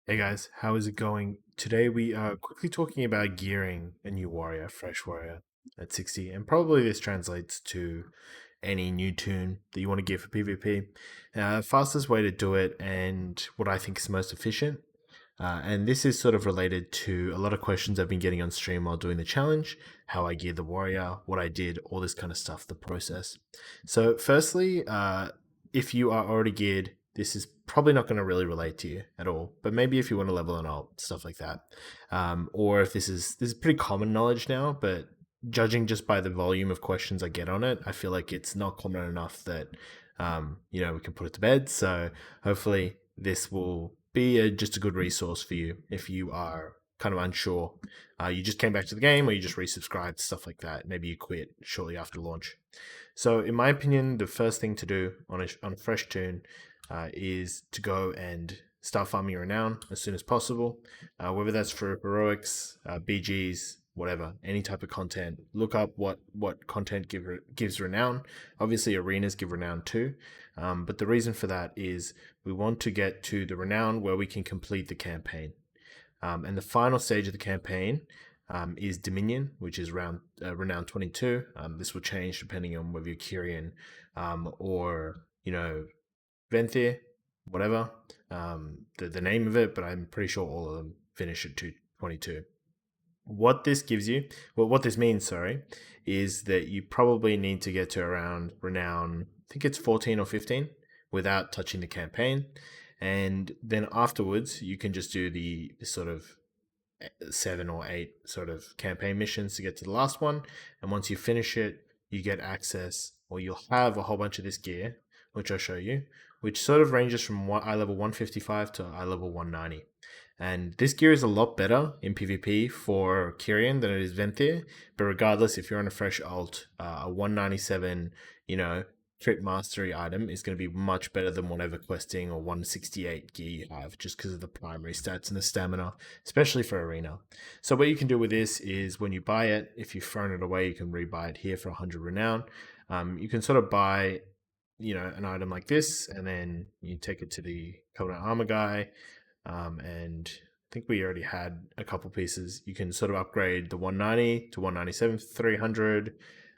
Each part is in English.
Hey guys, how is it going? Today we are quickly talking about gearing a new warrior, fresh warrior at 60, and probably this translates to any new tune that you want to gear for PvP. Fastest way to do it, and what I think is most efficient. And this is sort of related to a lot of questions I've been getting on stream while doing the challenge, how I geared the warrior, what I did, all this kind of stuff, the process. So, firstly, if you are already geared, this is probably not going to really relate to you at all. But maybe if you want to level an alt, stuff like that, or if this is pretty common knowledge now, but judging just by the volume of questions I get on it, I feel like it's not common enough that we can put it to bed. So hopefully this will be just a good resource for you if you are kind of unsure. You just came back to the game, or you just resubscribed, stuff like that. Maybe you quit shortly after launch. So, in my opinion, the first thing to do on a fresh tune is to go and start farming your renown as soon as possible, whether that's for heroics, BGs, whatever, any type of content. Look up what content gives renown. Obviously, arenas give renown too, but the reason for that is we want to get to the renown where we can complete the campaign. And the final stage of the campaign is Dominion, which is round Renown 22. This will change depending on whether you're Kyrian or Venthir, whatever the name of it, but I'm pretty sure all of them finish at 22. What this gives you, well, what this means, sorry, is that you probably need to get to around Renown, I think it's 14 or 15, without touching the campaign. And then afterwards, you can just do the sort of 7 or 8 sort of campaign missions to get to the last one. And once you finish it, you get access, or you'll have a whole bunch of this gear, which I'll show you, which sort of ranges from eye level 155 to eye level 190. And this gear is a lot better in PvP for Kyrian than it is Venthir. But regardless, if you're on a fresh alt, a 197, trip mastery item is going to be much better than whatever questing or 168 gear you have, just because of the primary stats and the stamina, especially for arena. So what you can do with this is when you buy it, if you've thrown it away, you can rebuy it here for 100 renown. You can sort of buy an item like this, and then you take it to the Covenant Armor guy, and I think we already had a couple pieces. You can sort of upgrade the 190 to 197 for 300,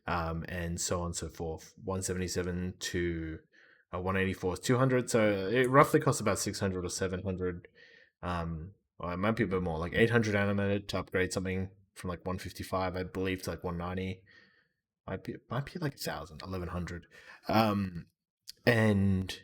and so on and so forth. 177 to 184 is 200. So it roughly costs about 600 or 700. Or it might be a bit more, like 800 animated to upgrade something from like 155, I believe, to like 190. Might be like 1,000, 1,100. And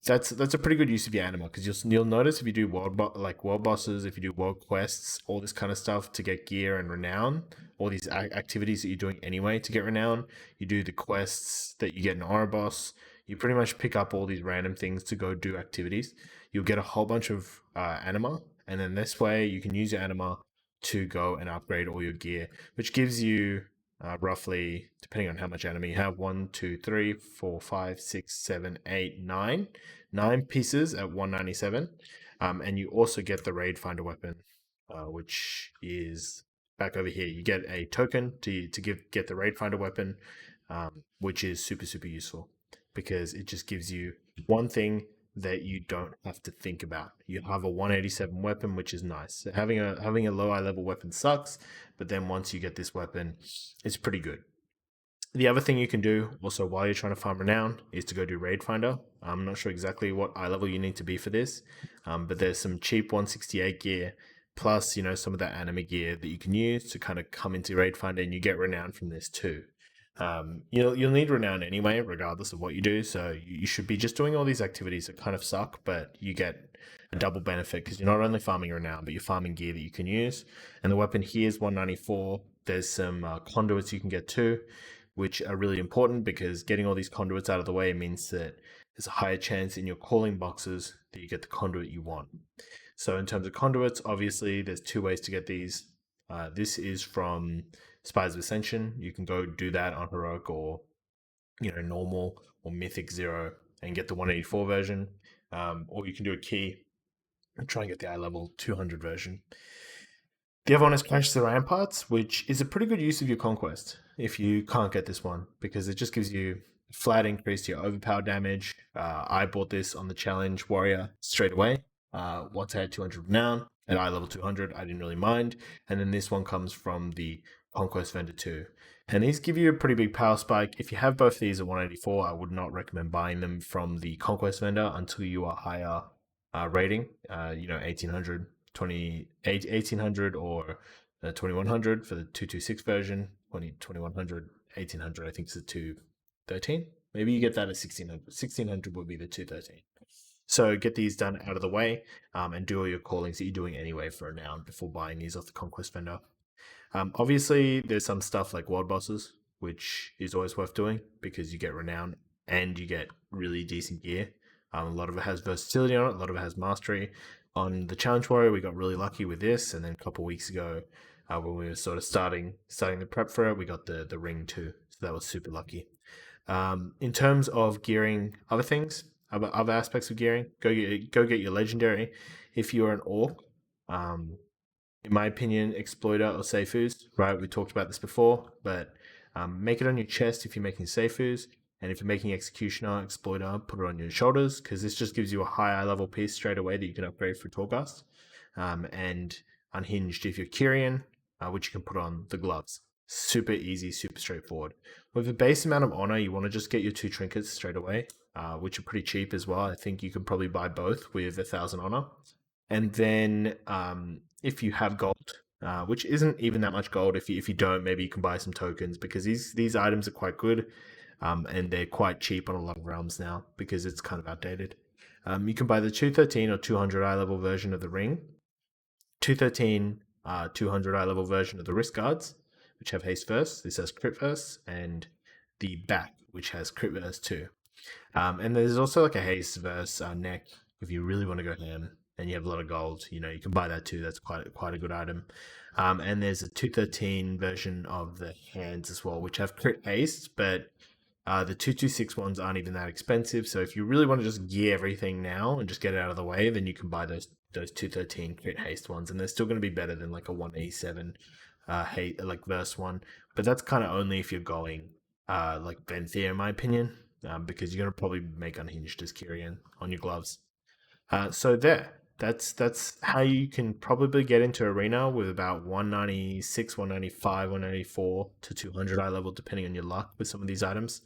that's a pretty good use of your anima, because you'll notice if you do world bosses, if you do world quests, all this kind of stuff to get gear and renown, all these activities that you're doing anyway to get renown, you do the quests that you get in aura boss, you pretty much pick up all these random things to go do activities. You'll get a whole bunch of anima, and then this way you can use your anima to go and upgrade all your gear, which gives you roughly, depending on how much anima you have, 1, 2, 3, 4, 5, 6, 7, 8, 9 pieces at 197. And you also get the raid finder weapon, which is back over here. You get a token to get the raid finder weapon, which is super super useful, because it just gives you one thing that you don't have to think about. You have a 187 weapon, which is nice. So having a low eye level weapon sucks, but then once you get this weapon, it's pretty good. The other thing you can do also while you're trying to farm renown is to go do raid finder. I'm not sure exactly what eye level you need to be for this, but there's some cheap 168 gear, plus some of that anima gear that you can use to kind of come into raid finder, and you get renown from this too. You'll need renown anyway, regardless of what you do. So you should be just doing all these activities that kind of suck, but you get a double benefit, because you're not only farming renown, but you're farming gear that you can use. And the weapon here is 194. There's some conduits you can get too, which are really important, because getting all these conduits out of the way means that there's a higher chance in your calling boxes that you get the conduit you want. So in terms of conduits, obviously there's 2 ways to get these. This is from Spies of Ascension. You can go do that on heroic or normal or mythic 0 and get the 184 version, or you can do a key and try and get the eye level 200 version. The other one is Clash the Ramparts, which is a pretty good use of your conquest if you can't get this one, because it just gives you flat increase to your overpower damage. I bought this on the challenge warrior straight away, once I had 200 Renown at eye level 200, I didn't really mind. And then this one comes from the Conquest Vendor 2. And these give you a pretty big power spike. If you have both these at 184, I would not recommend buying them from the Conquest Vendor until you are higher rating, 1800, 1800 or 2100 for the 226 version, 2100, 1800, I think it's the 213. Maybe you get that at 1600. 1600 would be the 213. So get these done out of the way and do all your callings that you're doing anyway for a noun before buying these off the Conquest Vendor. Obviously, there's some stuff like world bosses, which is always worth doing because you get renown and you get really decent gear. A lot of it has versatility on it, a lot of it has mastery. On the Challenge Warrior, we got really lucky with this, and then a couple weeks ago, when we were sort of starting the prep for it, we got the ring too, so that was super lucky. In terms of gearing other things, other aspects of gearing, go get your legendary. If you're an orc, in my opinion, exploiter or seifus, right? We talked about this before, but make it on your chest if you're making seifus, and if you're making executioner, exploiter, put it on your shoulders because this just gives you a high level piece straight away that you can upgrade through Torghast. And unhinged if you're Kyrian, which you can put on the gloves. Super easy, super straightforward. With a base amount of honor, you want to just get your 2 trinkets straight away, which are pretty cheap as well. I think you can probably buy both with 1,000 honor. And then if you have gold, which isn't even that much gold, if you don't, maybe you can buy some tokens because these items are quite good, and they're quite cheap on a lot of realms now because it's kind of outdated. You can buy the 213 or 200 eye level version of the ring, 213 200 eye level version of the wrist guards, which have haste verse. This has crit verse, and the back, which has crit verse too. And there's also like a haste verse neck if you really want to go ham and you have a lot of gold. You can buy that too. That's quite a good item. And there's a 213 version of the hands as well, which have crit haste, but the 226 ones aren't even that expensive. So if you really want to just gear everything now and just get it out of the way, then you can buy those 213 crit haste ones, and they're still going to be better than like a 187 like verse one. But that's kind of only if you're going like Benthea, in my opinion, because you're going to probably make unhinged as Kyrian on your gloves. So that's how you can probably get into arena with about 196, 195, 194 to 200 eye level, depending on your luck with some of these items.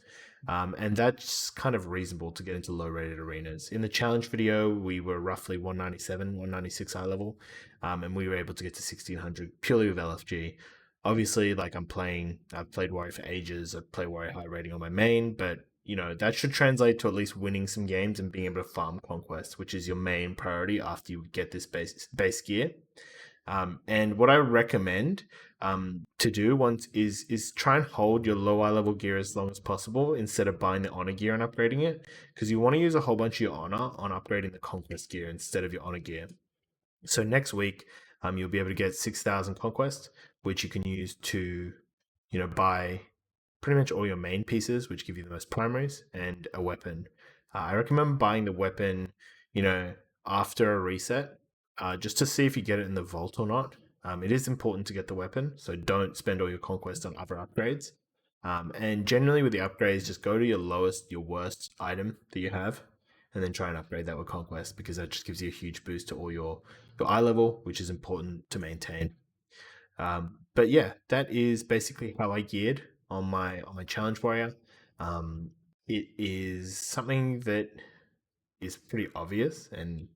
And that's kind of reasonable to get into low rated arenas. In the challenge video, we were roughly 197, 196 eye level, and we were able to get to 1600 purely with LFG. Obviously, like I've played Warrior for ages. I've played Warrior high rating on my main, but that should translate to at least winning some games and being able to farm conquest, which is your main priority after you get this base gear. And what I recommend to do once is try and hold your low eye level gear as long as possible instead of buying the honor gear and upgrading it, because you want to use a whole bunch of your honor on upgrading the conquest gear instead of your honor gear. So next week, you'll be able to get 6,000 conquest, which you can use to, buy pretty much all your main pieces, which give you the most primaries, and a weapon. I recommend buying the weapon, after a reset, just to see if you get it in the vault or not. It is important to get the weapon, so don't spend all your conquest on other upgrades. And generally with the upgrades, just go to your worst item that you have, and then try and upgrade that with conquest, because that just gives you a huge boost to all your eye level, which is important to maintain. But yeah, that is basically how I geared on my challenge warrior. It is something that is pretty obvious, and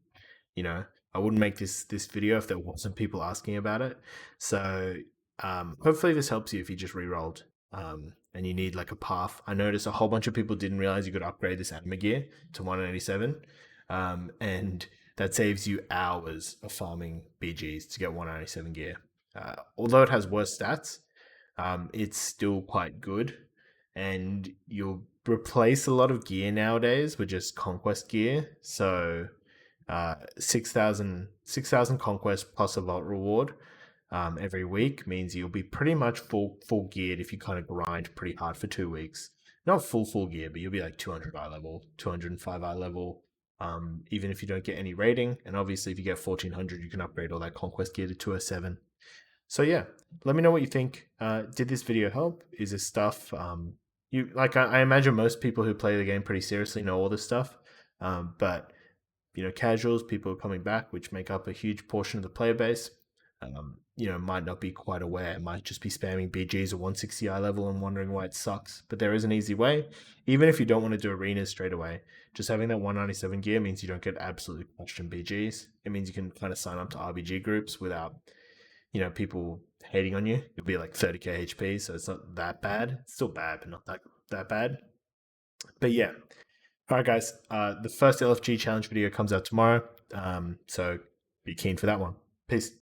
I wouldn't make this video if there wasn't people asking about it. So hopefully this helps you if you just re-rolled and you need like a path. I noticed a whole bunch of people didn't realize you could upgrade this anima gear to 187, and that saves you hours of farming BGs to get 197 gear. Although it has worse stats, it's still quite good, and you'll replace a lot of gear nowadays with just conquest gear. So 6,000 conquest plus a vault reward every week means you'll be pretty much full geared if you kind of grind pretty hard for 2 weeks. Not full gear, but you'll be like 200 eye level, 205 eye level, even if you don't get any rating. And obviously if you get 1400, you can upgrade all that conquest gear to 207. So yeah, let me know what you think. Did this video help? Is this stuff you like? I imagine most people who play the game pretty seriously know all this stuff, but casuals, people coming back, which make up a huge portion of the player base, might not be quite aware, might just be spamming BGs at 160 eye level and wondering why it sucks. But there is an easy way. Even if you don't want to do arenas straight away, just having that 197 gear means you don't get absolutely crushed in BGs. It means you can kind of sign up to RBG groups without, people hating on you. You'll be like 30k HP, so it's not that bad. It's still bad, but not that bad. But yeah. All right, guys. The first LFG challenge video comes out tomorrow. So be keen for that one. Peace.